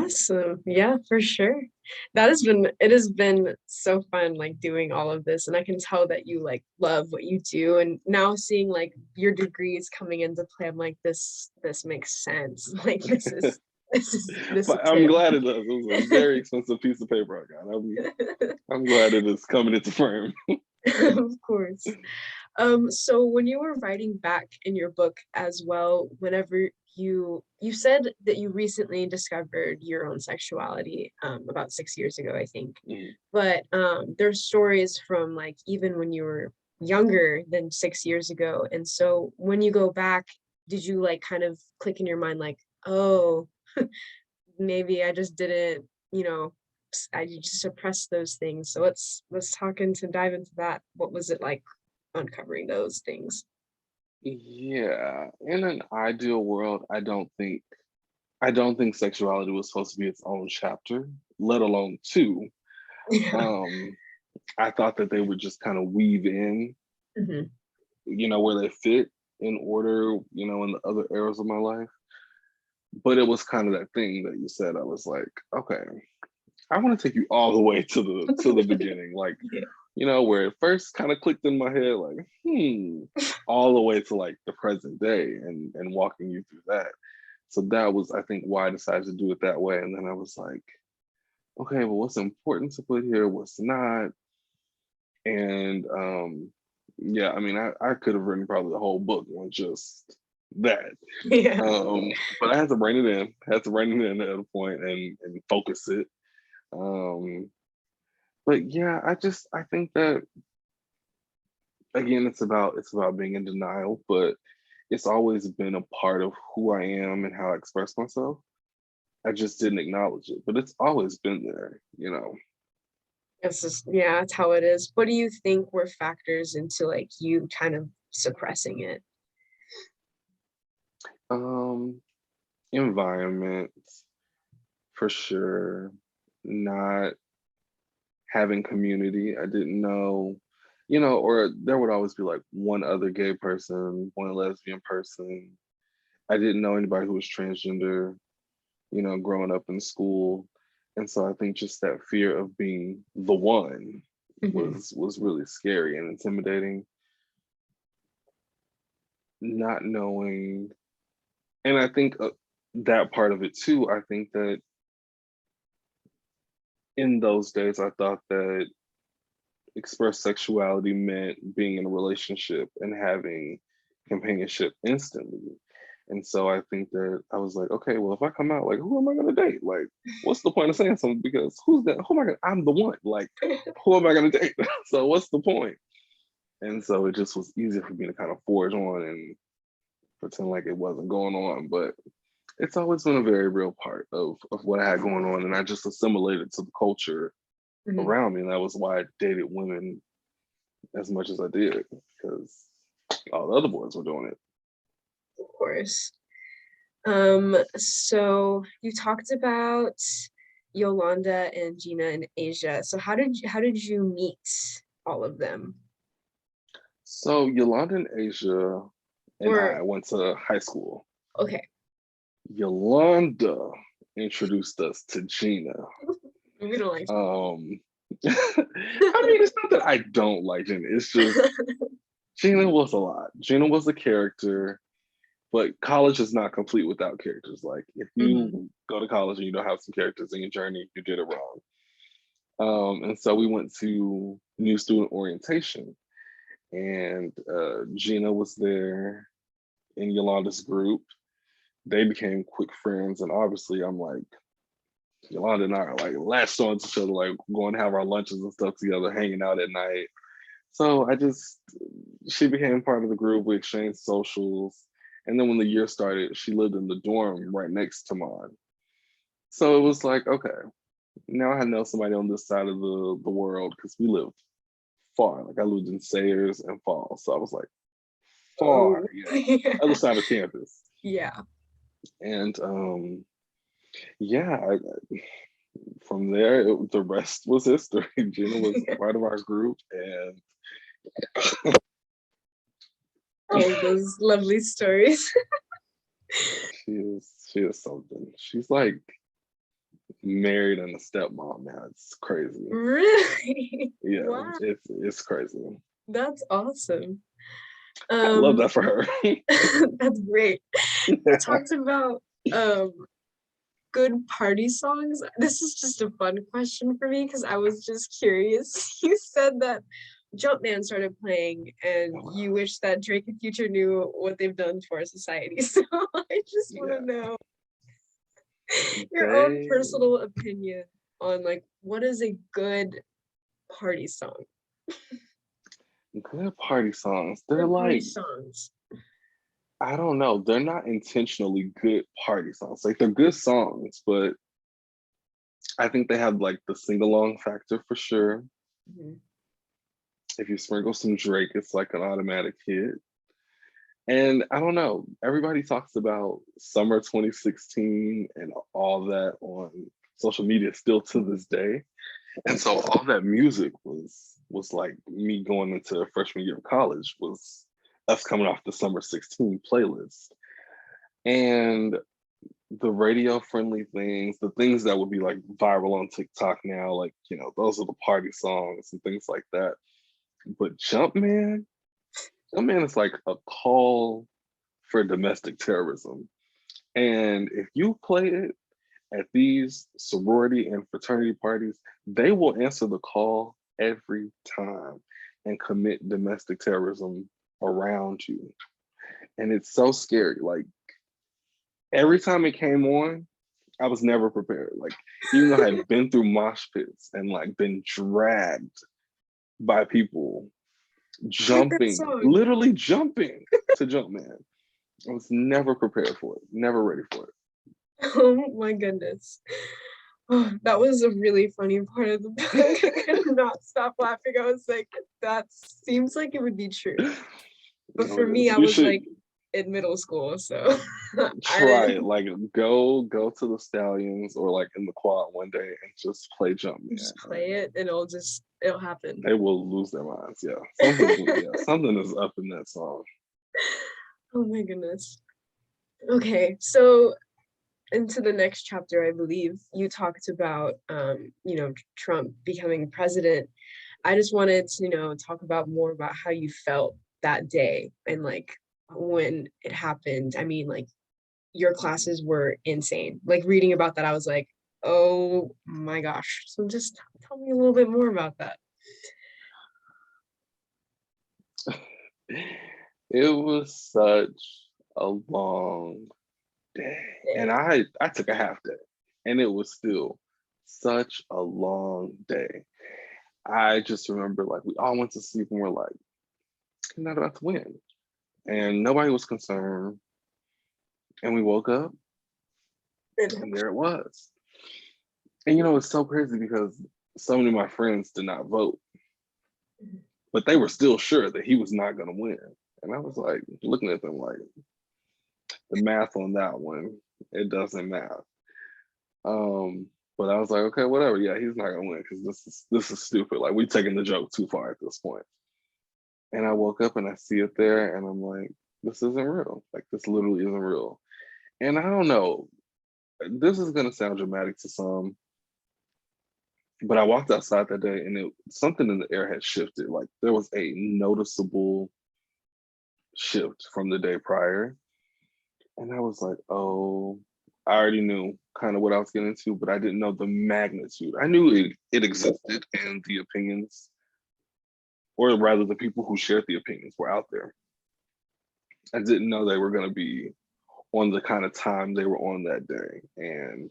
Awesome. Yeah, for sure. It has been so fun like doing all of this, and I can tell that you like love what you do, and now seeing like your degrees coming into play, I'm like this makes sense. Like this is But I'm it. glad it does. It was a very expensive piece of paper I got. I'm glad it is coming into frame. Of course. So when you were writing back in your book as well, whenever you said that you recently discovered your own sexuality, about 6 years ago, I think. Mm. But there's stories from like even when you were younger than 6 years ago. And so when you go back, did you like kind of click in your mind like, oh, maybe I just didn't, I just suppressed those things. So let's talk into dive into that. What was it like uncovering those things? Yeah, in an ideal world, I don't think sexuality was supposed to be its own chapter, let alone two. Yeah. Um, I thought that they would just kind of weave in, Hmm. where they fit in order, in the other eras of my life. But it was kind of that thing that you said. I was like, okay, I want to take you all the way to the beginning, like, Yeah. where it first kind of clicked in my head, like, all the way to like the present day and walking you through that. So that was, I think, why I decided to do it that way. And then I was like, okay, well, what's important to put here, what's not? And yeah, I mean, I could have written probably the whole book on just that. Yeah. But I had to rein it in, at a point and focus it. Um, but yeah, I think that again, it's about being in denial, but it's always been a part of who I am and how I express myself. I just didn't acknowledge it, but it's always been there. It's just, yeah, that's how it is. What do you think were factors into like you kind of suppressing it? Um, Environment for sure. Not having community. I didn't know, or there would always be like one other gay person, one lesbian person. I didn't know anybody who was transgender, growing up in school. And so I think just that fear of being the one Hmm. was really scary and intimidating. Not knowing, and I think that part of it too. I think that in those days, I thought that express sexuality meant being in a relationship and having companionship instantly. And so I think that I was like, okay, well, if I come out, like, who am I gonna date? Like, what's the point of saying something? Because who's that? Who am I gonna? I'm the one. Like, who am I gonna date? So what's the point? And so it just was easier for me to kind of forge on and pretend like it wasn't going on. But it's always been a very real part of what I had going on, and I just assimilated to the culture Hmm. around me, and that was why I dated women as much as I did because all the other boys were doing it. Of course. So you talked about Yolanda and Gina and Asia. So how did you meet all of them? So Yolanda and Asia and Or I went to high school. okay, Yolanda introduced us to Gina. we don't like. Um, I mean, it's not that I don't like Gina. It's just Gina was a lot. Gina was a character, but college is not complete without characters. Like if Hmm. you go to college and you don't have some characters in your journey, you did it wrong. And so we went to new student orientation, and Gina was there in Yolanda's group. They became quick friends, and obviously, I'm like, Yolanda and I are like latched on to each other, like going to have our lunches and stuff together, hanging out at night. So she became part of the group. We exchanged socials. And then when the year started, she lived in the dorm right next to mine. So it was like, okay, now I know somebody on this side of the world because we lived far. Like I lived in Sayers and Falls. So I was like, far, Oh, other yeah. side of campus. Yeah. And yeah, from there, the rest was history. Gina was part of our group, and All of those lovely stories. she is something. She's like married and a stepmom now. It's crazy. Really? Yeah, Wow, it's crazy. that's awesome. I love Um, that for her. that's great. You talked about um good party songs. This is just a fun question for me because I was just curious. You said that Jumpman started playing and you wish that Drake and Future knew what they've done to our society. So I just want to Yeah, know your own they personal opinion on like what is a good party song good party songs. They're or party like, songs. I don't know, they're not intentionally good party songs. Like they're good songs, but I think they have like the sing along factor for sure. Mhm. If you sprinkle some Drake, it's like an automatic hit. And I don't know, everybody talks about summer 2016 and all that on social media still to this day. And so all that music was like me going into freshman year of college was us coming off the summer 16 playlist. And the radio friendly things, the things that would be like viral on TikTok now, like, those are the party songs and things like that. But Jumpman is like a call for domestic terrorism. And if you play it at these sorority and fraternity parties, they will answer the call every time and commit domestic terrorism around you. And it's so scary. Like every time it came on, I was never prepared. Like, even though I had been through mosh pits and like been dragged by people With that jumping, song. literally jumping to Jumpman, I was never prepared for it, never ready for it. Oh my goodness. Oh, that was a really funny part of the book. I could not stop laughing. I was like, that seems like it would be true. But No, for it me, is. I You was should like in middle school, so I try it. didn't Like go to the Stallions or like in the quad one day and just play Jumpman. just play it and it'll happen. They will lose their minds. Yeah, something is up in that song. Oh my goodness. Okay, so into the next chapter, I believe you talked about Trump becoming president. I just wanted to, talk about more about how you felt that day and like when it happened. I mean, like your classes were insane. Like reading about that, I was like, oh my gosh. So just tell me a little bit more about that. It was such a long day, and Day. I took a half day, and it was still such a long day. I just remember like we all went to sleep and we're like, "You're not about to win," and nobody was concerned. And we woke up, and there it was. And it's so crazy because so many of my friends did not vote, but they were still sure that he was not going to win. And I was like looking at them like the math on that one, it doesn't math. Um, but I was like, okay, whatever. Yeah, he's not gonna win because this is stupid. Like we taking the joke too far at this point. And I woke up and I see it there, and I'm like, this isn't real. Like this literally isn't real. And I don't know. This is gonna sound dramatic to some, but I walked outside that day, and something in the air had shifted. Like there was a noticeable shift from the day prior, and I was like, oh, I already knew kind of what I was getting into, but I didn't know the magnitude. I knew it existed and the opinions, or rather the people who shared the opinions were out there. I didn't know they were going to be on the kind of time they were on that day and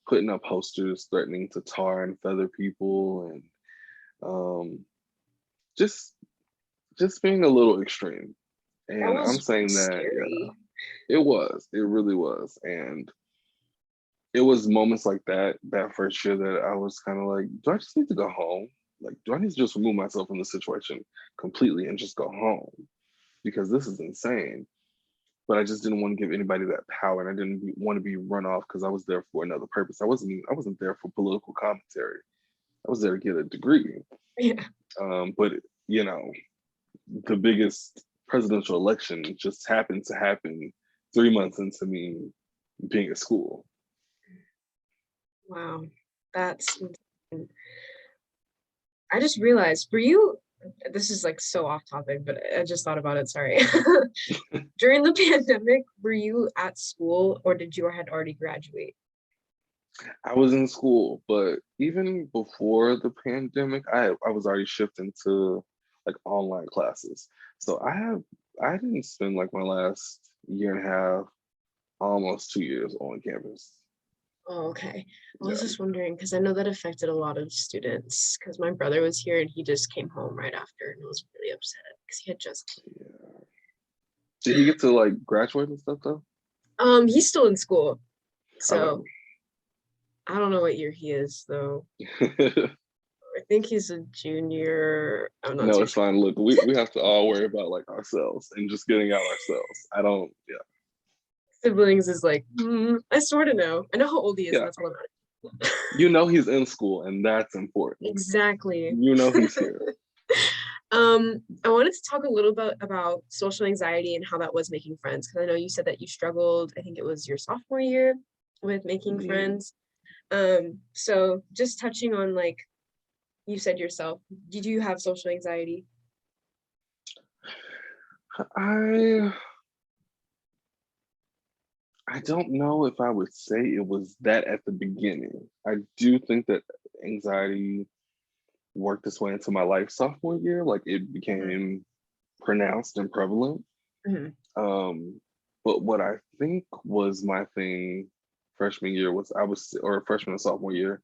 putting up posters threatening to tar and feather people and um, just being a little extreme. That And I'm was saying that, yeah, scary. it really was. And it was moments like that first year that I was kind of like, do I just need to go home? Like, do I need to just remove myself from the situation completely and just go home? Because this is insane. But I just didn't want to give anybody that power, and I didn't want to be run off because I was there for another purpose. I wasn't there for political commentary. I was there to get a degree. Yeah. But you know, the biggest presidential election just happened to happen 3 months into me being at school. Wow. That's insane. I just realized, were you this is like so off topic, but I just thought about it, sorry. During the pandemic, were you at school or did you had already graduate? I was in school, but even before the pandemic, I was already shifting to like online classes. So I didn't spend like my last year and a half, almost 2 years on campus. Oh, okay. I was Yeah, just wondering because I know that affected a lot of students because my brother was here and he just came home right after and was really upset because he had just yeah. Did he get to like graduate and stuff though? he's still in school. So Okay. I don't know what year he is though. I think he's a junior. I'm not No, too it's sure. fine. Look, we have to all worry about like ourselves and just getting out ourselves. I don't, yeah, Siblings is like, I sort of know. I know how old he is, and yeah. that's all that matters. You know he's in school and that's important. Exactly. You know he's here. I wanted to talk a little bit about social anxiety and how that was making friends, because I know you said that you struggled, I think it was your sophomore year, with making Mhm. friends. So just touching on like you said yourself, did you have social anxiety? I I don't know if I would say it was that at the beginning. I do think that anxiety worked its way into my life sophomore year. Like it became pronounced and prevalent. Mm-hmm. Um, but what I think was my thing freshman year was or freshman and sophomore year,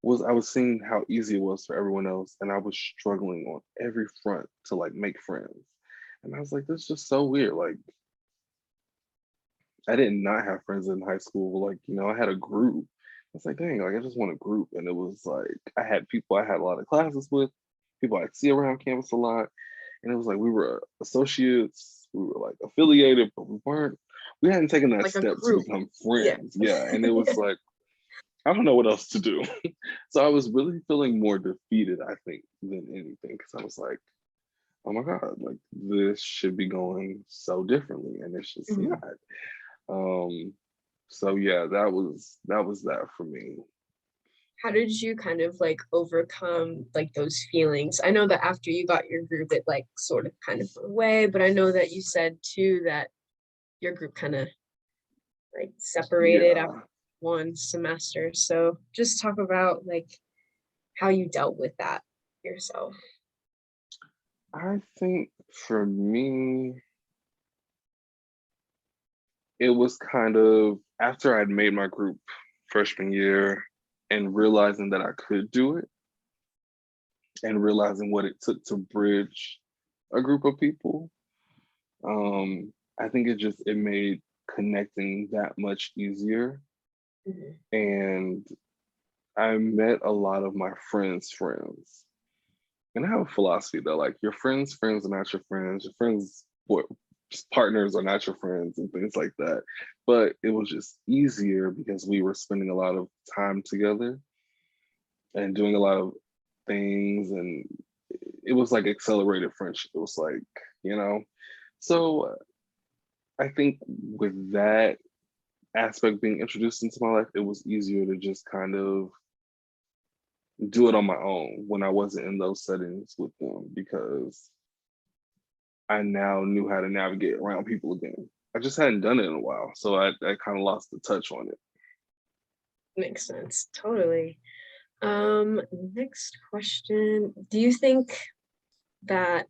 was I was seeing how easy it was for everyone else, and I was struggling on every front to like make friends. And I was like, this is just so weird. Like I did not have friends in high school. Like, I had a group. I was like, dang, like I just want a group. And it was like I had people I had a lot of classes with, people I'd see around campus a lot. And it was like we were associates, we were like affiliated, but we hadn't taken that Like a step to group. become Yeah. friends. Yeah. And it was like, I don't know what else to do. So I was really feeling more defeated, I think, than anything. Cause I was like, oh my God, like this should be going so differently. And it's just Mhm. not. Um, so yeah, that was that for me. How did you kind of like overcome like those feelings? I know that after you got your group, it like sort of kind of went away, but I know that you said too that your group kind of like separated after Yeah, one semester. So just talk about like how you dealt with that yourself. I think for me, it was kind of after I'd made my group freshman year and realizing that I could do it and realizing what it took to bridge a group of people. I think it made connecting that much easier. Mhm. And I met a lot of my friends' friends. And I have a philosophy that like your friends are not your friends. Your friends partners are not your friends and things like that. But it was just easier because we were spending a lot of time together and doing a lot of things, and it was like accelerated friendship. It was like, you know. So I think with that aspect being introduced into my life, it was easier to just kind of do it on my own when I wasn't in those settings with them because I now knew how to navigate around people again. I just hadn't done it in a while, so I kind of lost the touch on it. Makes sense. Totally. Next question. Do you think that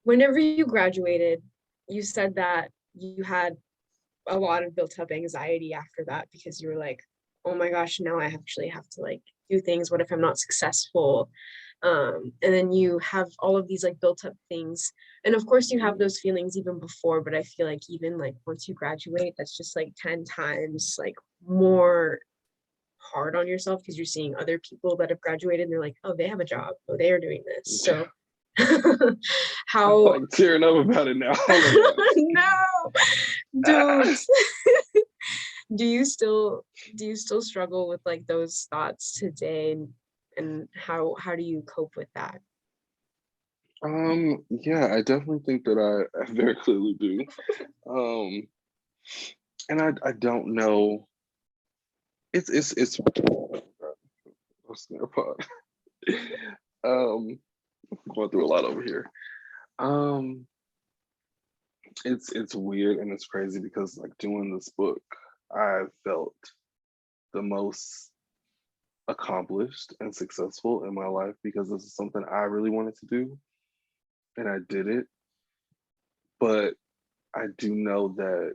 whenever you graduated, you said that you had a lot of built up anxiety after that because you were like, oh my gosh, now I actually have to like do things. What if I'm not successful? And then you have all of these like built up things. And of course, you have Mhm. those feelings even before, but I feel like even like once you graduate, that's just like 10 times like more hard on yourself because you're seeing other people that have graduated and they're like, oh, they have a job. Oh, they are doing this. So I'm how like tearing up about it now. Oh my gosh. no, don't. do you still do you still struggle with like those thoughts today and how do you cope with that? Yeah, I definitely think that I very clearly do. Um, and I don't know it's what's their pod? Going through a lot over here. Um, it's weird and it's crazy because like doing this book, I felt the most accomplished and successful in my life because this is something I really wanted to do and I did it. But I do know that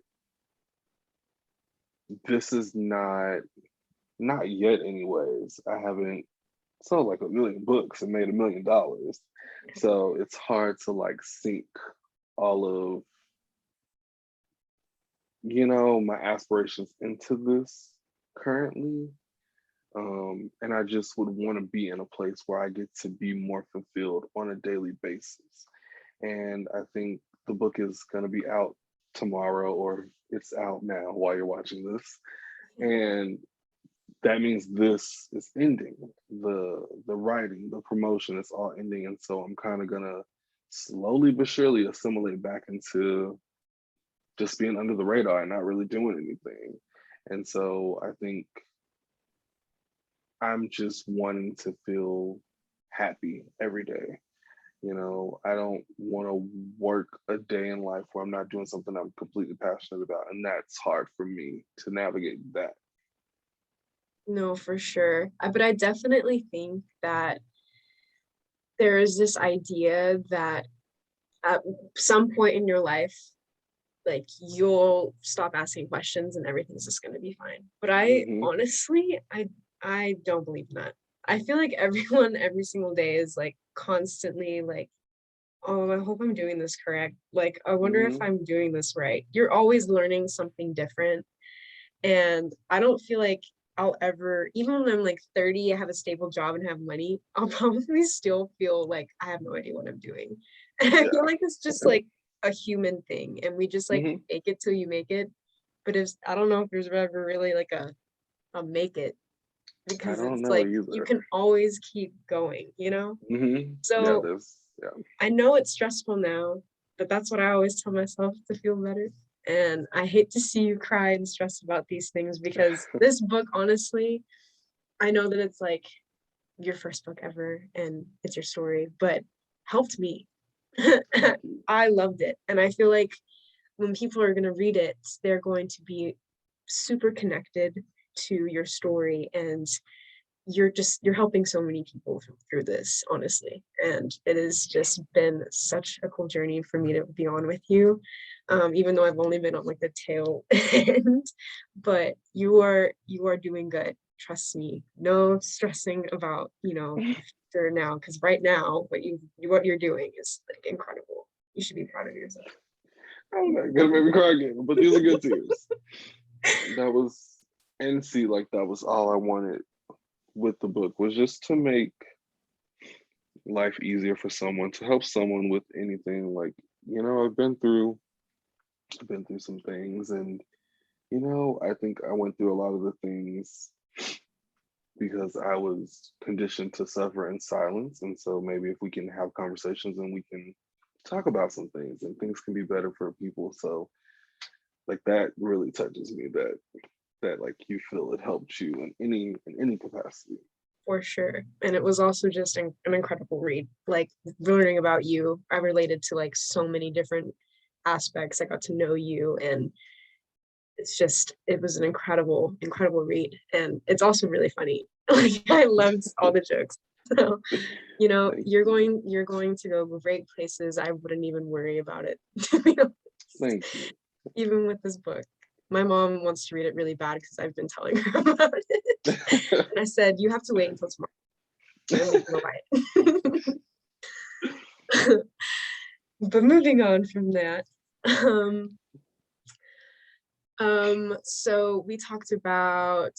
this is not yet anyways. I haven't sold like 1 million books and made $1 million. So it's hard to like sync all of my aspirations into this currently. And I just would want to be in a place where I get to be more fulfilled on a daily basis. And I think the book is going to be out tomorrow, or it's out now while you're watching this. And that means this is ending. The writing, the promotion, it's all ending. And so I'm kind of gonna slowly but surely assimilate back into just being under the radar and not really doing anything. And so I think I'm just wanting to feel happy every day. I don't want to work a day in life where I'm not doing something I'm completely passionate about. And that's hard for me to navigate that. No, for sure. But I definitely think that there is this idea that at some point in your life, like you'll stop asking questions and everything's just going to be fine. But I Hmm. honestly, I don't believe in that. I feel like everyone every single day is like constantly like, oh, I hope I'm doing this correct. Like, I wonder if Hmm. I'm doing this right. You're always learning something different. And I don't feel like I'll ever, even when I'm like 30, I have a stable job and have money, I'll probably still feel like I have no idea what I'm doing. And I feel Yeah. like it's just like a human thing. And we just like Hmm. make it till you make it. But if I don't know if there's ever really like a make it, I because don't it's know like you either. can always keep going, you know? Yeah, So yeah. I know it's stressful now, but that's what I always tell myself to feel better. And I hate to see you cry and stress about these things because this book, honestly, I know that it's like your first book ever and it's your story, but helped me. Thank you. I loved it. And I feel like when people are going to read it, they're going to be super connected to your story, and you're helping so many people through this, honestly. And it has just been such a cool journey for me to be on with you, even though I've only been on like the tail end. But you are doing good, trust me. No stressing about the future now, because right now what you're doing is like incredible. You should be proud of yourself. I'm not gonna make me cry again, but these are good tears. That was, and see, like that was all I wanted with the book, was just to make life easier for someone, to help someone with anything. Like, I've been through some things, and I think I went through a lot of the things because I was conditioned to suffer in silence. And so maybe if we can have conversations and we can talk about some things, and things can be better for people. So like that really touches me, that like you feel it helped you in any capacity. For sure. And it was also just an incredible read. Like learning about you, I related to like so many different aspects. I got to know you, and it was an incredible read. And it's also really funny. Like I loved all the jokes. So, Thank you're going to go great places. I wouldn't even worry about it, to be honest, thank you. even with this book. My mom wants to read it really bad because I've been telling her about it. And I said, you have to wait until tomorrow and we can go buy it. But moving on from that, um, so we talked about,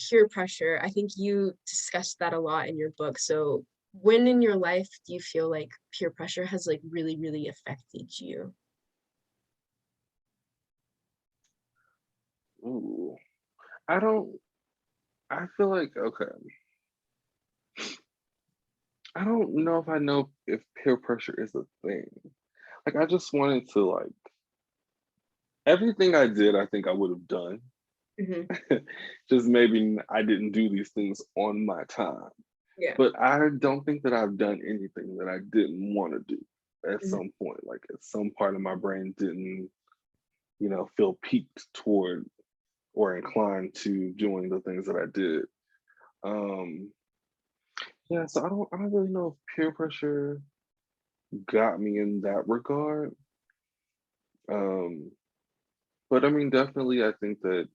peer pressure. I think you discussed that a lot in your book. So when in your life do you feel like peer pressure has like really, really affected you? Ooh, I don't. I feel like, okay. I don't know if I know if peer pressure is a thing. Like I just wanted to like everything I did. I think I would have done Mhm. Just maybe I didn't do these things on my time. Yeah. But I don't think that I've done anything that I didn't want to do at Mhm. some point. Like at some part of my brain didn't, feel peaked toward or inclined to doing the things that I did. Um, yeah, so I don't really know if peer pressure got me in that regard. Um, but I mean, definitely, I think that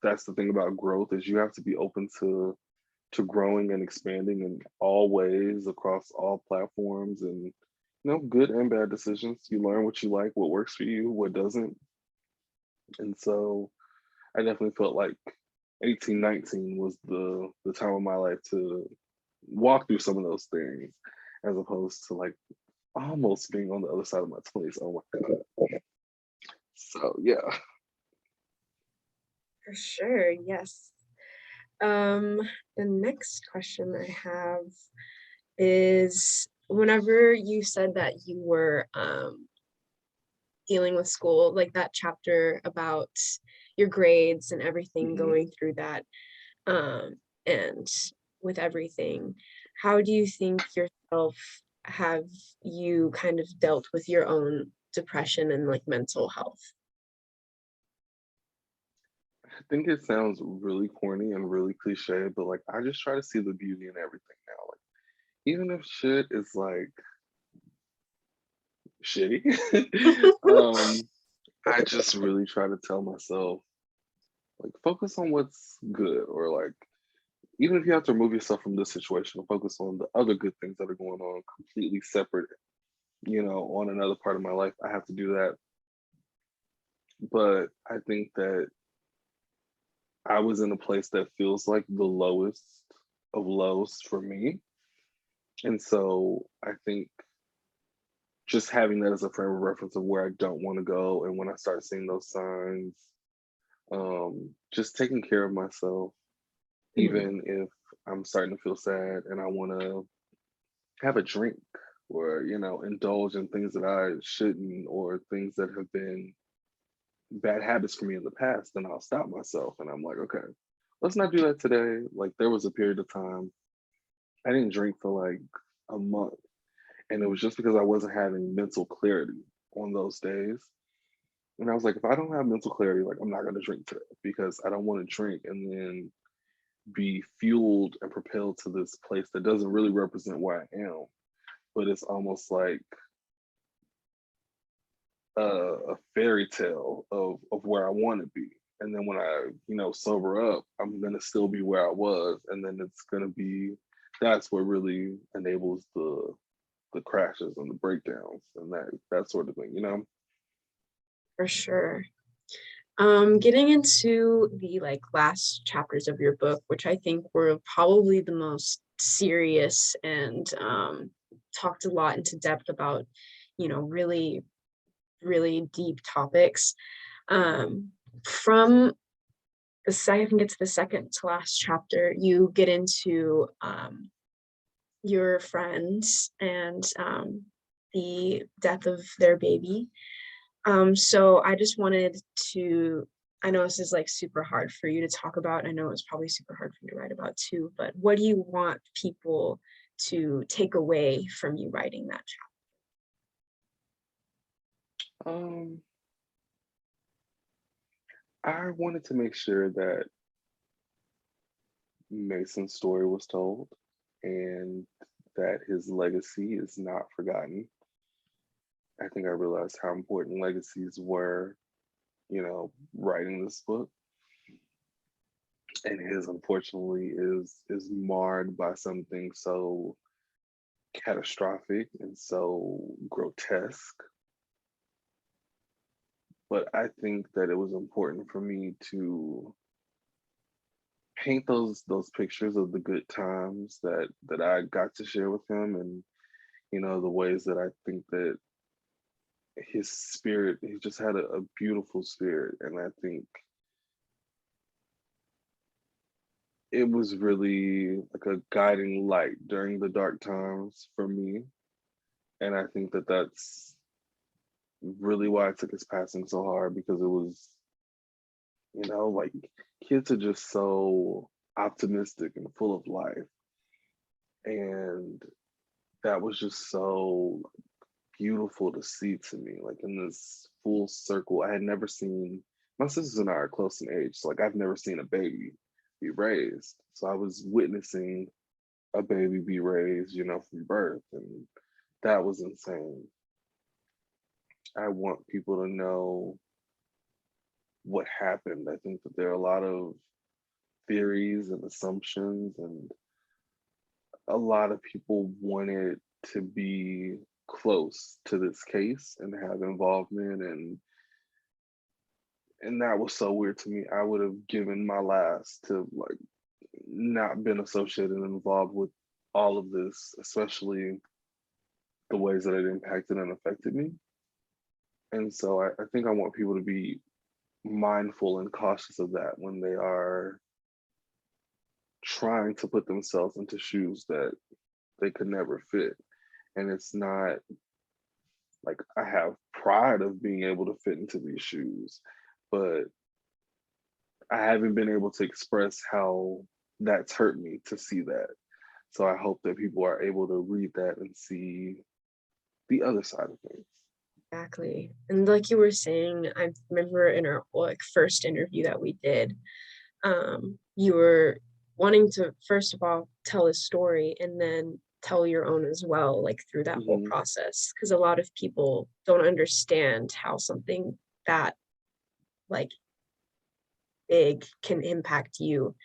that's the thing about growth is you have to be open to growing and expanding in all ways across all platforms and good and bad decisions. You learn what you like, what works for you, what doesn't. And so I definitely felt like 18, 19 was the time of my life to walk through some of those things as opposed to like almost being on the other side of my 20s. Oh my God. So yeah. For sure. Yes. Um, the next question I have is whenever you said that you were dealing with school, like that chapter about your grades and everything Mhm. going through that, um, and with everything, how do you think yourself have you kind of dealt with your own depression and like mental health? I think it sounds really corny and really cliche, but like I just try to see the beauty in everything now. Like even if shit is like shitty, um, I just really try to tell myself like focus on what's good, or like even if you have to remove yourself from this situation, focus on the other good things that are going on completely separate, on another part of my life. I have to do that. But I think that I was in a place that feels like the lowest of lows for me. And so I think just having that as a frame of reference of where I don't want to go, and when I start seeing those signs, just taking care of myself, Mhm. even if I'm starting to feel sad and I want to have a drink or, indulge in things that I shouldn't or things that have been bad habits for me in the past, then I'll stop myself and I'm like, okay, let's not do that today. Like there was a period of time I didn't drink for like a month, and it was just because I wasn't having mental clarity on those days. And I was like, if I don't have mental clarity, like I'm not gonna drink today because I don't want to drink and then be fueled and propelled to this place that doesn't really represent where I am, but it's almost like a fairy tale of where I want to be. And then when I, sober up, I'm gonna still be where I was, and then it's gonna be that's what really enables the crashes and the breakdowns and that sort of thing. For sure. Getting into the like last chapters of your book, which I think were probably the most serious and talked a lot into depth about, really, really deep topics. From the second, I think it's the second to last chapter, you get into your friends and the death of their baby. So I just wanted to, I know this is like super hard for you to talk about. I know it's probably super hard for you to write about too, but what do you want people to take away from you writing that um I wanted to make sure that Mason's story was told and that his legacy is not forgotten. I think I realized how important legacies were, writing this book. And his unfortunately is marred by something so catastrophic and so grotesque. But I think that it was important for me to paint those pictures of the good times that I got to share with him, and the ways that I think that his spirit, he just had a beautiful spirit, and I think it was really like a guiding light during the dark times for me. And I think that that's really why I took his passing so hard, because Like kids are just so optimistic and full of life. And that was just so beautiful to see to me, like in this full circle. I had never seen, my sisters and I are close in age, so like I've never seen a baby be raised. So I was witnessing a baby be raised, from birth. And that was insane. I want people to know what happened. I think that there are a lot of theories and assumptions, and a lot of people wanted to be close to this case and have involvement, and that was so weird to me. I would have given my last to like not been associated and involved with all of this, especially the ways that it impacted and affected me. And so I think I want people to be mindful and cautious of that when they are trying to put themselves into shoes that they could never fit. And it's not like I have pride of being able to fit into these shoes, but I haven't been able to express how that's hurt me to see that. So I hope that people are able to read that and see the other side of things. Exactly. And like you were saying, I remember in our like first interview that we did, you were wanting to first of all tell a story and then tell your own as well, like through that whole Hmm. process. Because a lot of people don't understand how something that like big can impact you.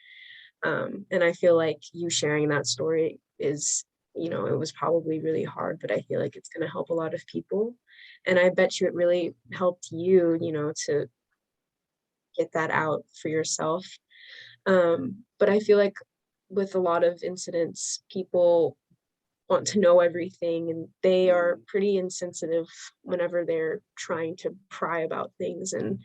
And I feel like you sharing that story is, it was probably really hard, but I feel like it's going to help a lot of people. And I bet you it really helped you, to get that out for yourself. But I feel like with a lot of incidents, people want to know everything and they are Hmm. pretty insensitive whenever they're trying to pry about things. And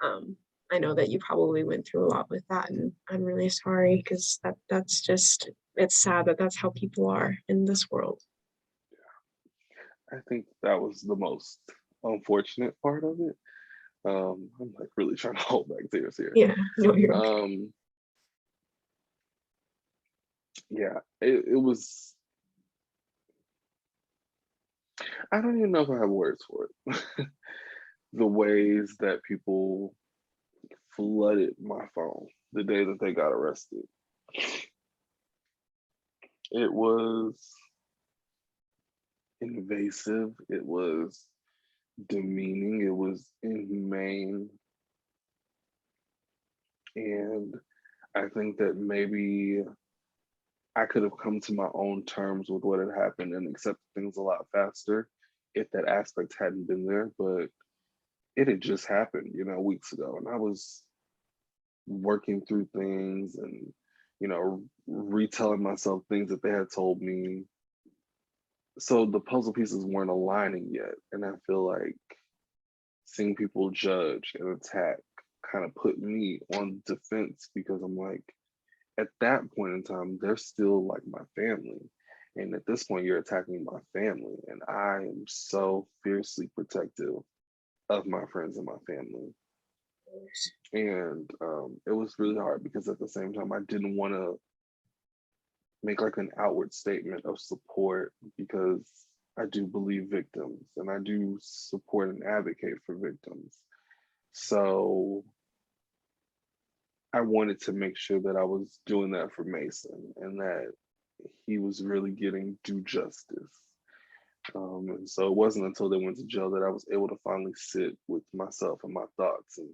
um, I know that you probably went through a lot with that, and I'm really sorry because that's just it's sad that that's how people are in this world. I think that was the most unfortunate part of it. I'm like really trying to hold back tears here. Yeah, no, you're okay. Um, yeah, it was, I don't even know if I have words for it. The ways that people flooded my phone the day that they got arrested. It was invasive, it was demeaning, it was inhumane. And I think that maybe I could have come to my own terms with what had happened and accepted things a lot faster if that aspect hadn't been there. But it had just happened, weeks ago. And I was working through things and, retelling myself things that they had told me. So the puzzle pieces weren't aligning yet. And I feel like seeing people judge and attack kind of put me on defense because I'm like, at that point in time, they're still like my family. And at this point, you're attacking my family. And I am so fiercely protective of my friends and my family. And it was really hard because at the same time, I didn't want to make like an outward statement of support because I do believe victims and I do support and advocate for victims. So I wanted to make sure that I was doing that for Mason and that he was really getting due justice. And so it wasn't until they went to jail that I was able to finally sit with myself and my thoughts and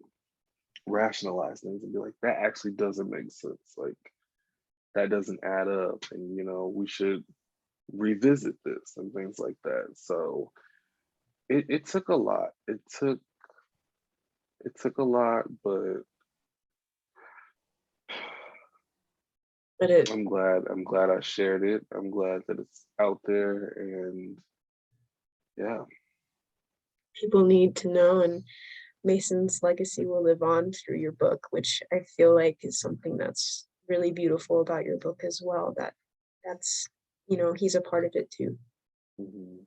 rationalize things and be like, that actually doesn't make sense. Like, that doesn't add up. And, we should revisit this and things like that. So it took a lot. It took a lot, but But it I'm glad I shared it. I'm glad that it's out there, and yeah. people need to know, and Mason's legacy will live on through your book, which I feel like is something that's really beautiful about your book as well. That's he's a part of it too. Mhm.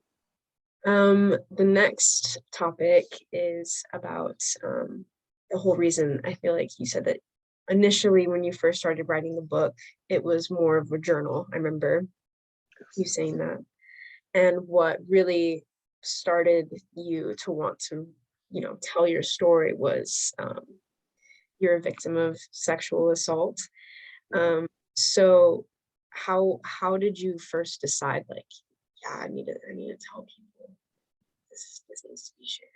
The next topic is about the whole reason I feel like you said that initially when you first started writing the book, it was more of a journal. I remember you saying that. And what really started you to want to, tell your story was you're a victim of sexual assault. Um, so how did you first decide, like, yeah, I need to tell people this needs to be shared?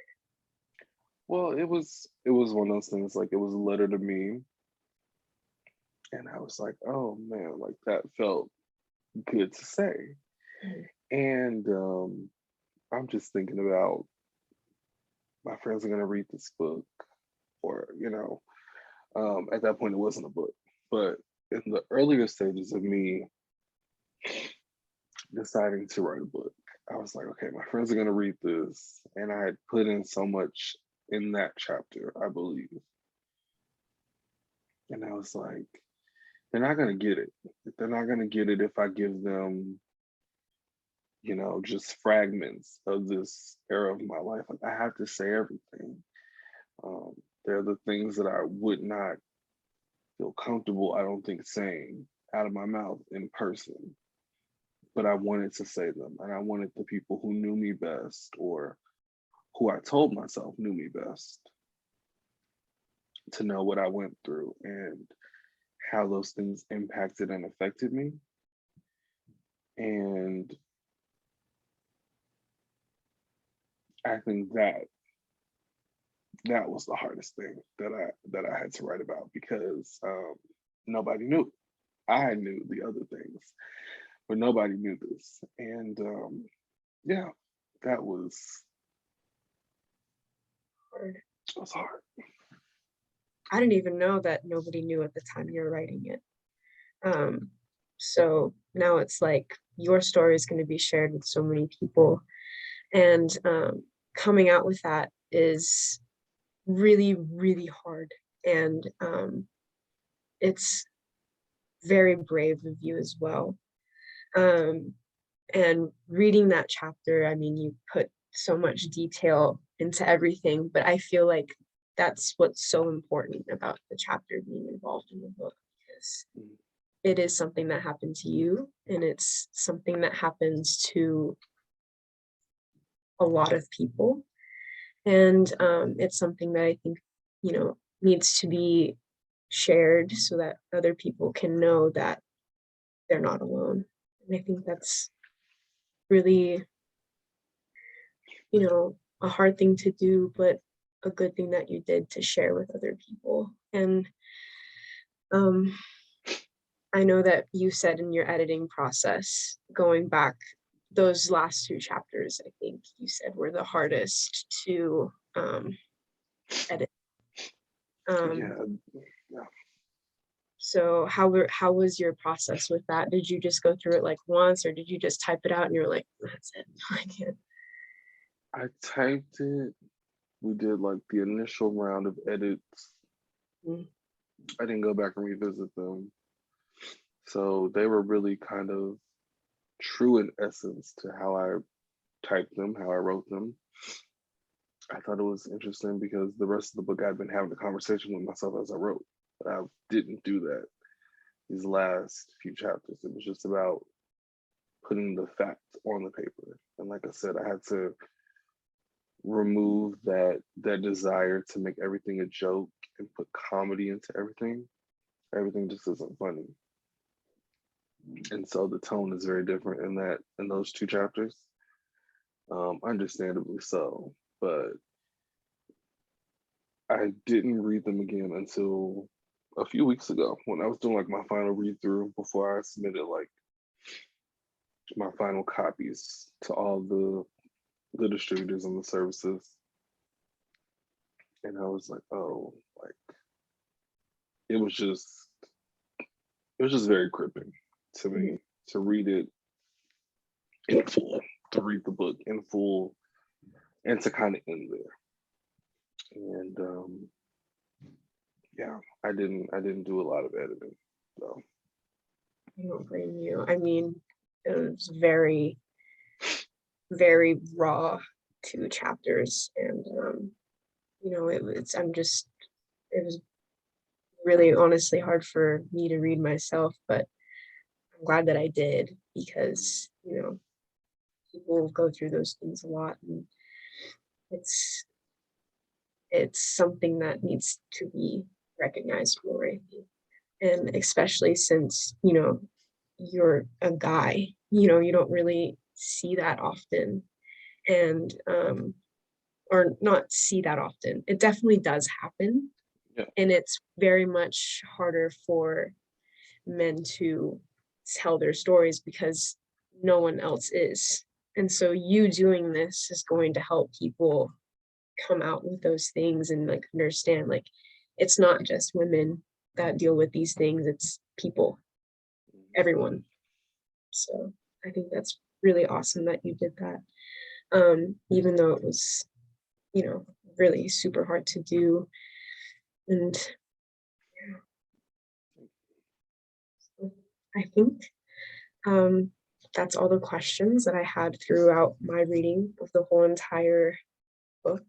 Well, it was one of those things, like, it was a letter to me, and I was like, oh man, like that felt good to say. Mhm. And I'm just thinking about my friends are gonna read this book, or at that point it wasn't a book, but in the earlier stages of me deciding to write a book, I was like, okay, my friends are gonna read this, and I had put in so much in that chapter, I believe, and I was like, they're not gonna get it. They're not gonna get it if I give them, just fragments of this era of my life. Like I have to say everything. Um, they're the things that I would not feel comfortable, I don't think, saying out of my mouth in person. But I wanted to say them, and I wanted the people who knew me best, or who I told myself knew me best, to know what I went through and how those things impacted and affected me. And I think that was the hardest thing that I had to write about, because nobody knew. I knew the other things, but nobody knew this. And yeah, that was Or that was hard. I didn't even know that nobody knew at the time you were writing it. Um, so now it's like your story is going to be shared with so many people, and coming out with that is really, really hard. And it's very brave of you as well. Um, and reading that chapter, I mean, you put so much detail into everything, but I feel like that's what's so important about the chapter being involved in the book, because Mm. it is something that happened to you, and it's something that happens to a lot of people. And it's something that I think, needs to be shared so that other people can know that they're not alone. And I think that's really, a hard thing to do, but a good thing that you did to share with other people. And um, I know that you said in your editing process, going back, those last two chapters, I think you said were the hardest to edit. Um, Yeah, yeah. so how was your process with that? Did you just go through it like once, or did you just type it out and you're like, that's it, I can't? I typed it. We did like the initial round of edits. Mm. I didn't go back and revisit them. So they were really kind of true in essence to how I typed them, how I wrote them. I thought it was interesting because the rest of the book I'd been having a conversation with myself as I wrote. But I didn't do that these last few chapters. It was just about putting the facts on the paper. And like I said, I had to remove that desire to make everything a joke and put comedy into everything. Everything just isn't funny. And so the tone is very different in those two chapters. Understandably so. But I didn't read them again until a few weeks ago, when I was doing like my final read through before I submitted like my final copies to all the distributors and the services. And I was like, oh, like it was just it was just very gripping to Mhm. me to read it in full, to read the book in full, and to kind of end there. And yeah, I didn't do a lot of editing. So I don't blame you. I mean, it was very, very raw two chapters, and it's I'm just it was really honestly hard for me to read myself, but I'm glad that I did because, people go through those things a lot, and it's it's something that needs to be recognized more, I think. And especially since, you're a guy, you don't really see that often. And or not see that often. It definitely does happen. Yeah. And it's very much harder for men to tell their stories because no one else is. And so you doing this is going to help people come out with those things and like understand like it's not just women that deal with these things, it's people, everyone. So I think that's really awesome that you did that. Even though it was, you know, really super hard to do. And I think that's all the questions that I had throughout my reading of the whole entire book.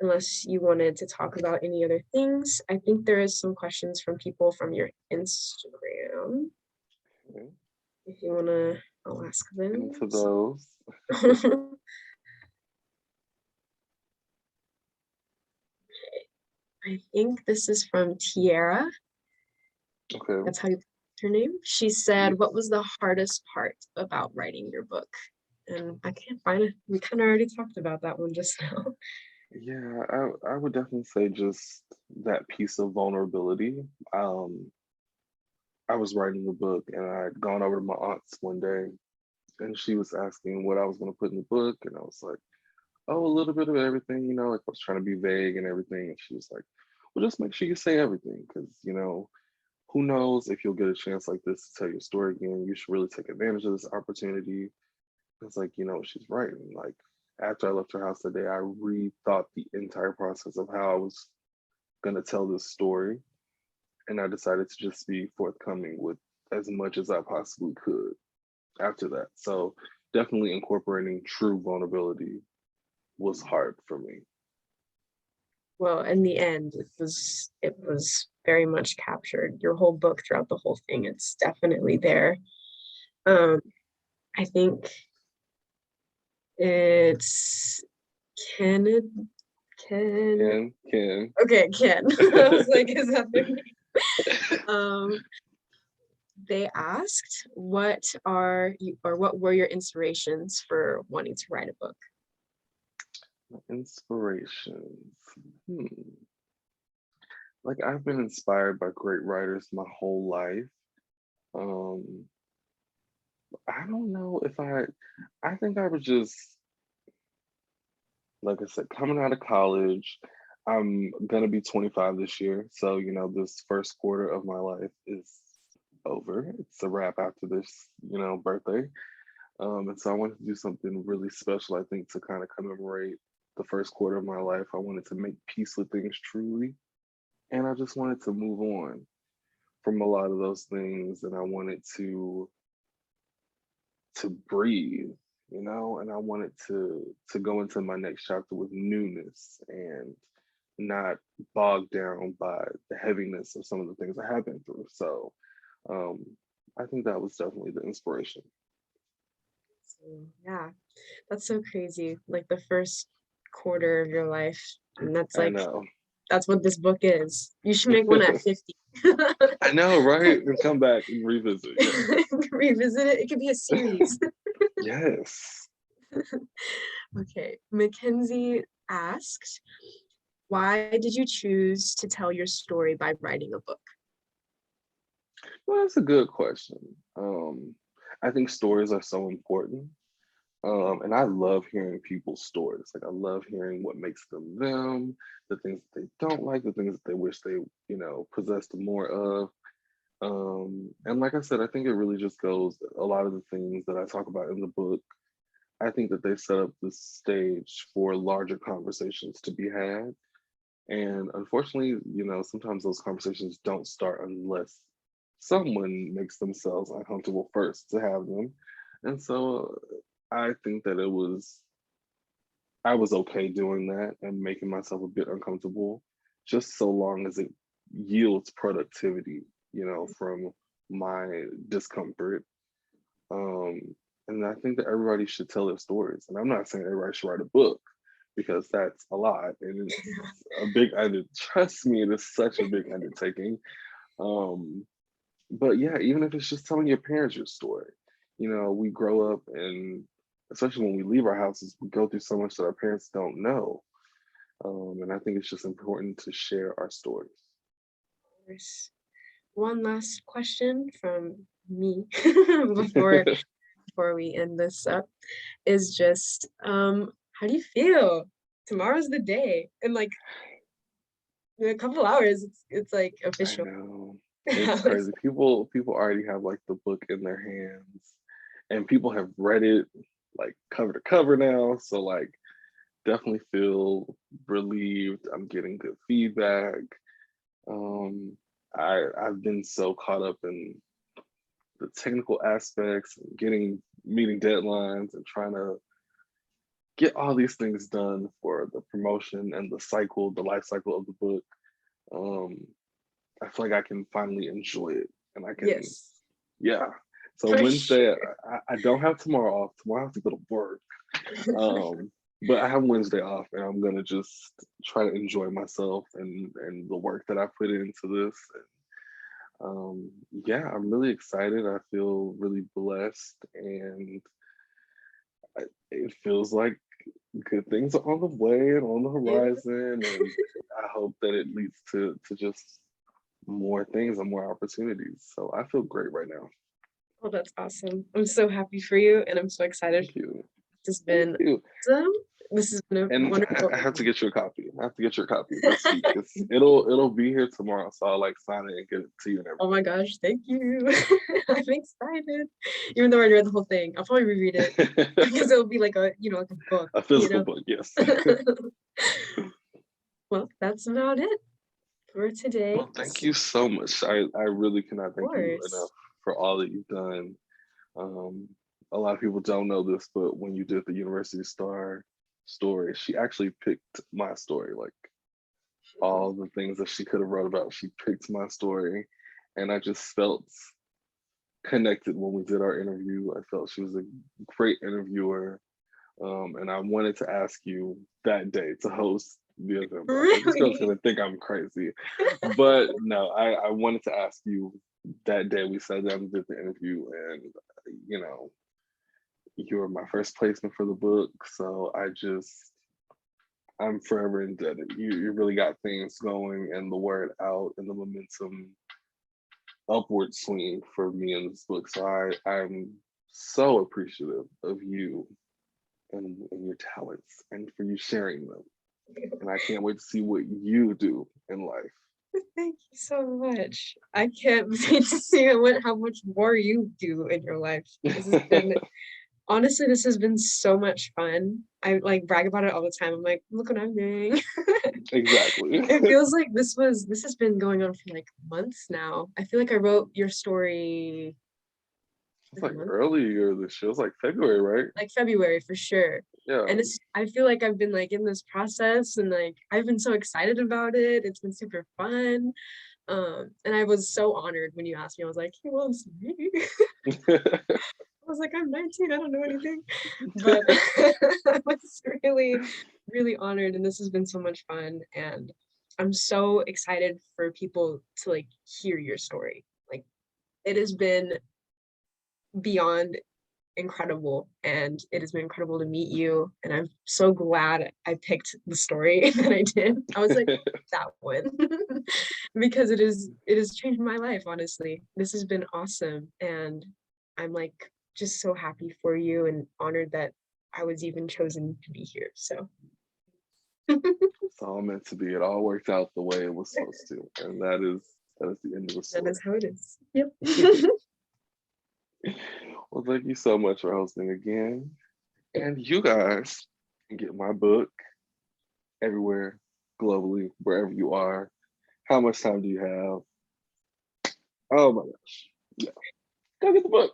Unless you wanted to talk about any other things, I think there is some questions from people from your Instagram. Okay. If you wanna, I'll ask them. Into those. I think this is from Tiara. Okay. That's how you pronounce her name. She said, "What was the hardest part about writing your book?" And I can't find it. We kind of already talked about that one just now. Yeah, I would definitely say just that piece of vulnerability. Um, I was writing the book and I'd gone over to my aunt's one day and she was asking what I was going to put in the book. And I was like, oh, a little bit of everything, like I was trying to be vague and everything. And she was like, well, just make sure you say everything because, who knows if you'll get a chance like this to tell your story again. You should really take advantage of this opportunity. It's like, she's right. And like after I left her house that day, I rethought the entire process of how I was gonna tell this story. And I decided to just be forthcoming with as much as I possibly could after that. So definitely incorporating true vulnerability was hard for me. Well, in the end, it was very much captured. Your whole book throughout the whole thing, it's definitely there. Um, I think it's Ken. Ken. Ken. Okay, Ken. I was like, is that their name? They asked, what are you, or what were your inspirations for wanting to write a book? Inspirations. Like I've been inspired by great writers my whole life. Um, I don't know if I think I was just, like I said, coming out of college. I'm gonna be 25 this year. So, this first quarter of my life is over. It's a wrap after this, birthday. And so I wanted to do something really special, I think, to kind of commemorate the first quarter of my life. I wanted to make peace with things truly. And I just wanted to move on from a lot of those things. And I wanted to breathe, and I wanted to go into my next chapter with newness and not bogged down by the heaviness of some of the things I have been through. So um, I think that was definitely the inspiration. So, yeah, that's so crazy. Like the first quarter of your life, and I know. that's what this book is. You should make one at 50. I know, right? And come back and revisit. Yeah. Revisit it. It could be a series. Yes. Okay. Mackenzie asked, why did you choose to tell your story by writing a book? Well, that's a good question. I think stories are so important. And I love hearing people's stories. Like I love hearing what makes them them, the things that they don't like, the things that they wish they, possessed more of. And like I said, I think it really just goes a lot of the things that I talk about in the book. I think that they set up the stage for larger conversations to be had. And unfortunately, sometimes those conversations don't start unless someone makes themselves uncomfortable first to have them. And so I think that I was okay doing that and making myself a bit uncomfortable just so long as it yields productivity, you know, from my discomfort. Um, and I think that everybody should tell their stories. And I'm not saying everybody should write a book because that's a lot and it's a big trust me, it is such a big undertaking. Um, but yeah, even if it's just telling your parents your story, you know, we grow up and especially when we leave our houses, we go through so much that our parents don't know. And I think it's just important to share our stories. There's one last question from me before we end this up is just how do you feel? Tomorrow's the day. And like in a couple hours it's like I official. know. It's crazy. People already have like the book in their hands and people have read it like cover to cover now. So like definitely feel relieved. I'm getting good feedback. Um I've been so caught up in the technical aspects and meeting deadlines and trying to get all these things done for the promotion and the life cycle of the book. Um, I feel like I can finally enjoy it and I can, Yes, yeah. So for Wednesday, sure. I don't have tomorrow off. Tomorrow I have to go to work. But I have Wednesday off and I'm gonna just try to enjoy myself and the work that I put into this. Yeah, I'm really excited. I feel really blessed and it feels like good things are on the way and on the Yeah. horizon. And I hope that it leads to just more things and more opportunities. So I feel great right now. Oh, that's awesome. I'm so happy for you and I'm so excited. Thank you. This has Thank been you. awesome. This has been a And wonderful I have to interview. get you a copy. I have to get you a copy this week. It'll be here tomorrow. So I'll like sign it and get it to you and Oh my gosh, thank you. I'm excited. Even though I already read the whole thing, I'll probably reread it everything. because it'll be like a, like a book, A physical book, yes. Well, that's about it for today. Well, thank you so much. I really cannot Of thank you enough course. for all that you've done. Um, a lot of people don't know this, but when you did the University Star story, she actually picked my story. Like all the things that she could have wrote about, she picked my story. And I just felt connected when we did our interview. I felt she was a great interviewer. And I wanted to ask you that day to host the event. But I was like, this girl's Really? gonna think I'm crazy. But no, I wanted to ask you that day we sat down and did the interview, and you know, you were my first placement for the book. So I'm forever indebted. You really got things going and the word out and the momentum upward swing for me in this book. So I'm so appreciative of you and your talents and for you sharing them. And I can't wait to see what you do in life. Thank you so much. I can't wait to see how much more you do in your life. This has been honestly, this has been so much fun. I like brag about it all the time. I'm like, look what I'm doing. Exactly. It feels like this has been going on for like months now. I feel like I wrote your story It's like a like month, earlier this year. It's like February, right? like February for sure. Yeah. And I feel like I've been like in this process and like I've been so excited about it. It's been super fun. And I was so honored when you asked me. I was like, he loves me. I was like, I'm 19, I don't know anything. But I was really, really honored. And this has been so much fun. And I'm so excited for people to like hear your story. Like it has been beyond incredible and it has been incredible to meet you. And I'm so glad I picked the story that I did. I was like, that one. Because it has changed my life, honestly. This has been awesome. And I'm like just so happy for you and honored that I was even chosen to be here. So It's all meant to be. It all worked out the way it was supposed to. And that is the end of the that story. is how it is. Yep. Well, thank you so much for hosting again. And you guys can get my book everywhere, globally, wherever you are. How much time do you have? Oh my gosh. Yeah. Go get the book.